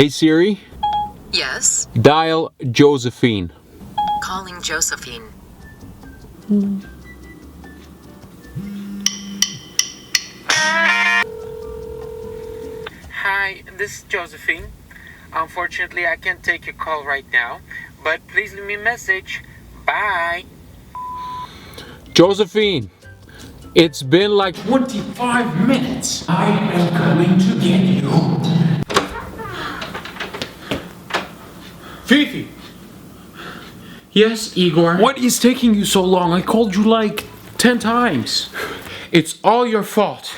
Hey Siri, Yes? dial Josephine. Calling Josephine. Hi, this is Josephine. Unfortunately, I can't take your call right now, but please leave me a message. Bye. Josephine, it's been like 25 minutes. I am coming to get you. Fifi! Yes, Igor? What is taking you so long? I called you like 10 times. It's all your fault.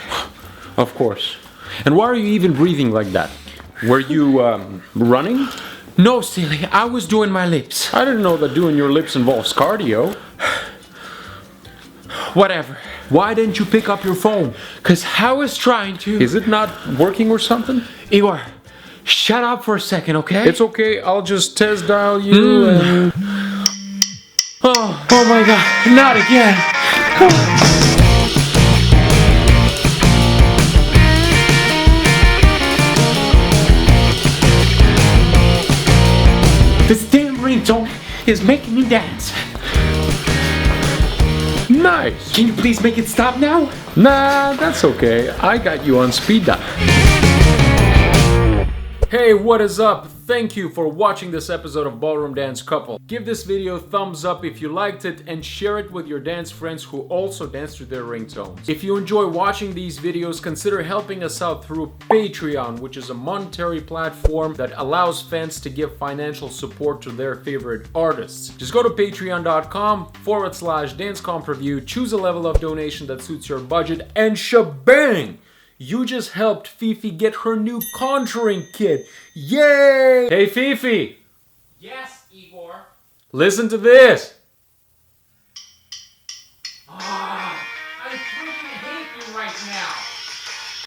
Of course. And why are you even breathing like that? Were you running? No, silly. I was doing my lips. I didn't know that doing your lips involves cardio. Whatever. Why didn't you pick up your phone? Because I was trying to. Is it not working or something? Igor, shut up for a second, okay? It's okay, I'll just test dial you and... Oh my god, not again. This damn ringtone is making me dance. Nice! Can you please make it stop now? Nah, that's okay. I got you on speed dial. Hey, what is up? Thank you for watching this episode of Ballroom Dance Couple. Give this video a thumbs up if you liked it and share it with your dance friends who also dance to their ringtones. If you enjoy watching these videos, consider helping us out through Patreon, which is a monetary platform that allows fans to give financial support to their favorite artists. Just go to patreon.com/dancecompreview, choose a level of donation that suits your budget, and shebang! You just helped Fifi get her new contouring kit. Yay! Hey Fifi! Yes, Igor. Listen to this!